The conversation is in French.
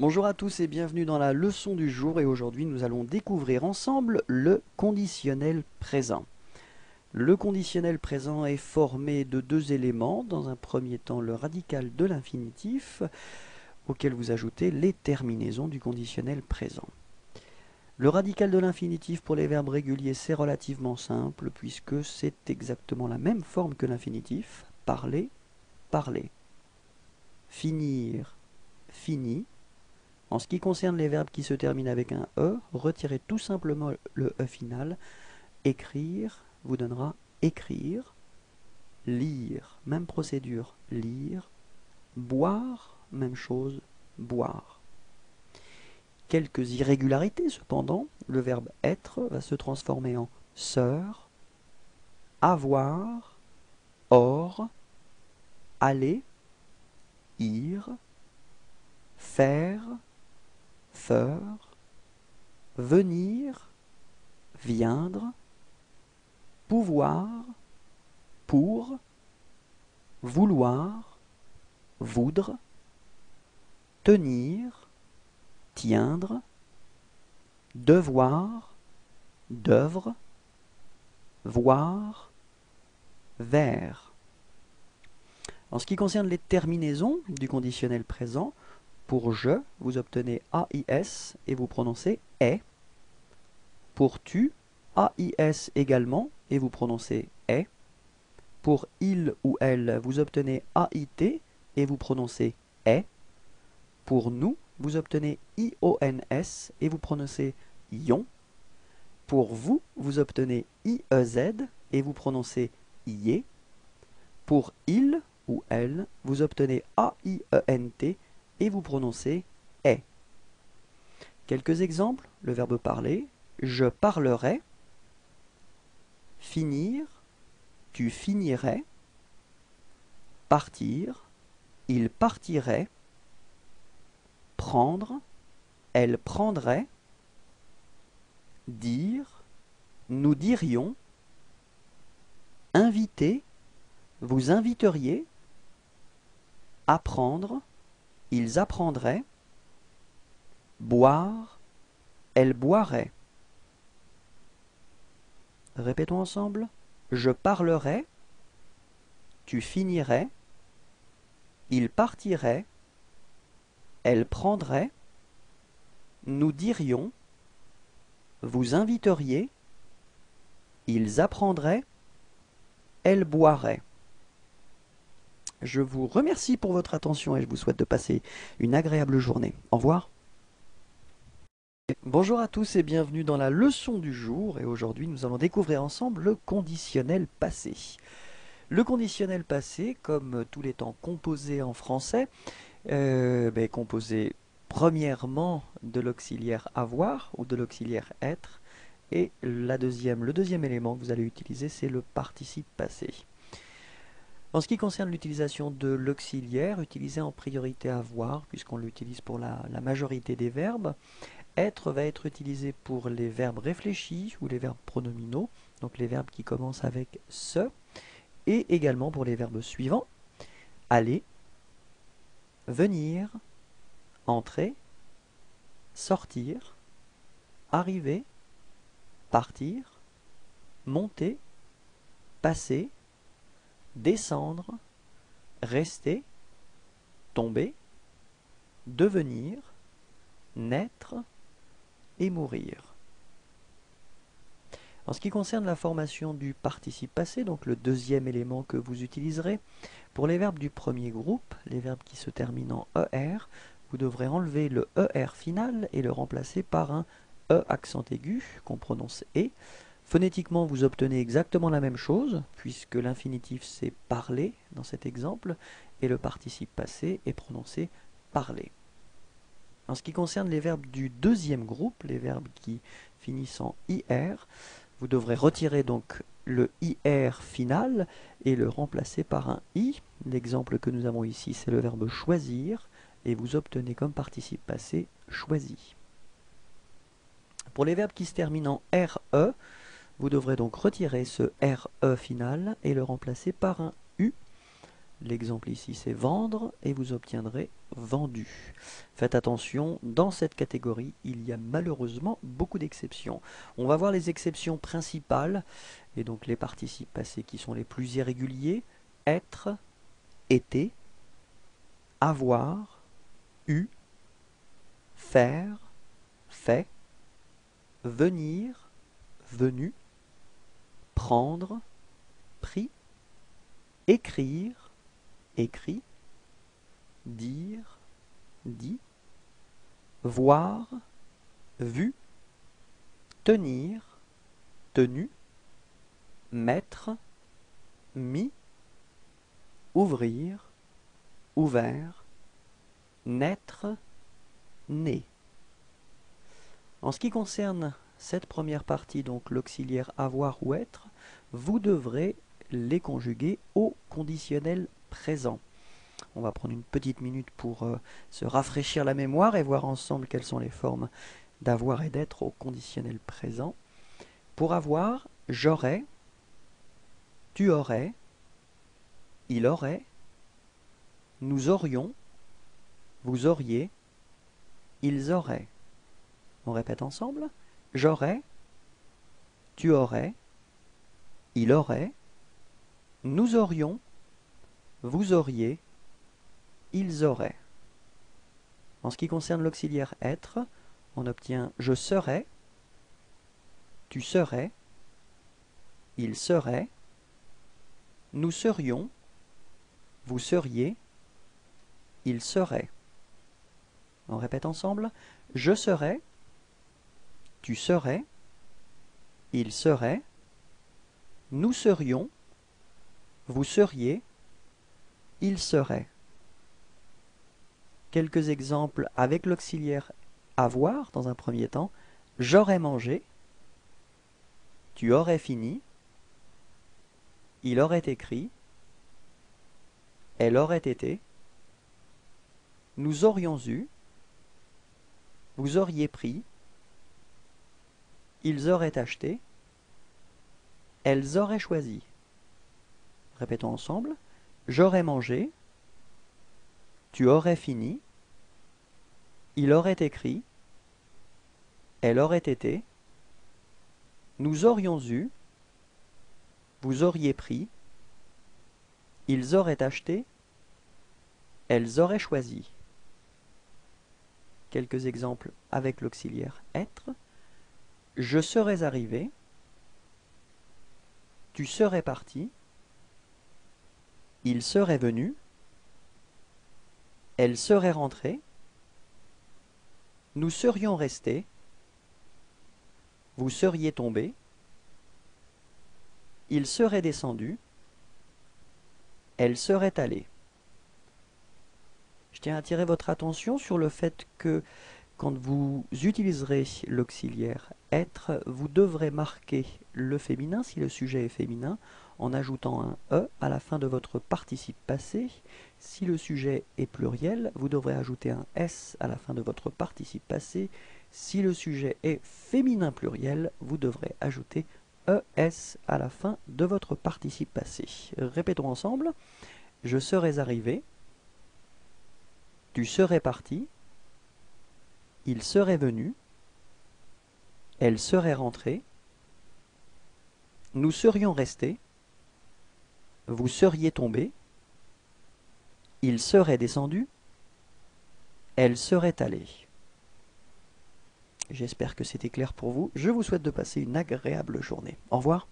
Bonjour à tous et bienvenue dans la leçon du jour et aujourd'hui nous allons découvrir ensemble le conditionnel présent. Le conditionnel présent est formé de deux éléments. Dans un premier temps, le radical de l'infinitif auquel vous ajoutez les terminaisons du conditionnel présent. Le radical de l'infinitif pour les verbes réguliers, c'est relativement simple puisque c'est exactement la même forme que l'infinitif. Parler, parler. Finir, fini. En ce qui concerne les verbes qui se terminent avec un E, retirez tout simplement le E final. Écrire vous donnera écrire. Lire, même procédure, lire. Boire, même chose, boire. Quelques irrégularités cependant. Le verbe être va se transformer en sœur, avoir, or, aller, ir, faire, faire, venir, viendre, pouvoir, pour, vouloir, voudre, tenir, tiendre, devoir, d'œuvre, voir, vers. En ce qui concerne les terminaisons du conditionnel présent, pour je, vous obtenez AIS et vous prononcez est. Pour tu, AIS également et vous prononcez est. Pour il ou elle, vous obtenez AIT et vous prononcez est. Pour nous, vous obtenez IONS et vous prononcez ion. Pour vous, vous obtenez IEZ et vous prononcez ié. Pour il ou elle, vous obtenez AIENT et vous prononcez est. Quelques exemples, le verbe parler, je parlerai, finir, tu finirais, partir, il partirait, prendre, elle prendrait, dire, nous dirions, inviter, vous inviteriez, apprendre, ils apprendraient, boire, elle boirait. Répétons ensemble. Je parlerai, tu finirais, il partirait, elle prendrait, nous dirions, vous inviteriez, ils apprendraient, elle boirait. Je vous remercie pour votre attention et je vous souhaite de passer une agréable journée. Au revoir. Bonjour à tous et bienvenue dans la leçon du jour et aujourd'hui nous allons découvrir ensemble le conditionnel passé. Le conditionnel passé, comme tous les temps composés en français, composé premièrement de l'auxiliaire avoir ou de l'auxiliaire être et le deuxième élément que vous allez utiliser c'est le participe passé. En ce qui concerne l'utilisation de l'auxiliaire, utilisé en priorité avoir, puisqu'on l'utilise pour la majorité des verbes, être va être utilisé pour les verbes réfléchis ou les verbes pronominaux, donc les verbes qui commencent avec ce, et également pour les verbes suivants, aller, venir, entrer, sortir, arriver, partir, monter, passer, descendre, rester, tomber, devenir, naître et mourir. En ce qui concerne la formation du participe passé, donc le deuxième élément que vous utiliserez, pour les verbes du premier groupe, les verbes qui se terminent en ER, vous devrez enlever le ER final et le remplacer par un E accent aigu qu'on prononce E. Phonétiquement, vous obtenez exactement la même chose, puisque l'infinitif c'est parler dans cet exemple, et le participe passé est prononcé parler. En ce qui concerne les verbes du deuxième groupe, les verbes qui finissent en IR, vous devrez retirer donc le IR final et le remplacer par un I. L'exemple que nous avons ici, c'est le verbe choisir, et vous obtenez comme participe passé choisi. Pour les verbes qui se terminent en RE, vous devrez donc retirer ce RE final et le remplacer par un U. L'exemple ici c'est vendre et vous obtiendrez vendu. Faites attention, dans cette catégorie, il y a malheureusement beaucoup d'exceptions. On va voir les exceptions principales et donc les participes passés qui sont les plus irréguliers. Être, été, avoir, eu, faire, fait, venir, venu, prendre, pris, écrire, écrit, dire, dit, voir, vu, tenir, tenu, mettre, mis, ouvrir, ouvert, naître, né. En ce qui concerne cette première partie, donc l'auxiliaire avoir ou être, vous devrez les conjuguer au conditionnel présent. On va prendre une petite minute pour se rafraîchir la mémoire et voir ensemble quelles sont les formes d'avoir et d'être au conditionnel présent. Pour avoir, j'aurais, tu aurais, il aurait, nous aurions, vous auriez, ils auraient. On répète ensemble. J'aurais, tu aurais, il aurait, nous aurions, vous auriez, ils auraient. En ce qui concerne l'auxiliaire être, on obtient je serais, tu serais, il serait, nous serions, vous seriez, il serait. On répète ensemble. Je serais, tu serais, il serait, nous serions, vous seriez, il serait. Quelques exemples avec l'auxiliaire avoir dans un premier temps. J'aurais mangé, tu aurais fini, il aurait écrit, elle aurait été, nous aurions eu, vous auriez pris, ils auraient acheté, elles auraient choisi. Répétons ensemble. J'aurais mangé, tu aurais fini, il aurait écrit, elle aurait été, nous aurions eu, vous auriez pris, ils auraient acheté, elles auraient choisi. Quelques exemples avec l'auxiliaire être. Je serais arrivé, tu serais parti, il serait venu, elle serait rentrée, nous serions restés, vous seriez tombé, il serait descendu, elle serait allée. Je tiens à attirer votre attention sur le fait que quand vous utiliserez l'auxiliaire être, vous devrez marquer le féminin si le sujet est féminin en ajoutant un E à la fin de votre participe passé. Si le sujet est pluriel, vous devrez ajouter un S à la fin de votre participe passé. Si le sujet est féminin pluriel, vous devrez ajouter ES à la fin de votre participe passé. Répétons ensemble. Je serais arrivé, tu serais parti, il serait venu, elle serait rentrée, nous serions restés, vous seriez tombé, il serait descendu, elle serait allée. J'espère que c'était clair pour vous. Je vous souhaite de passer une agréable journée. Au revoir.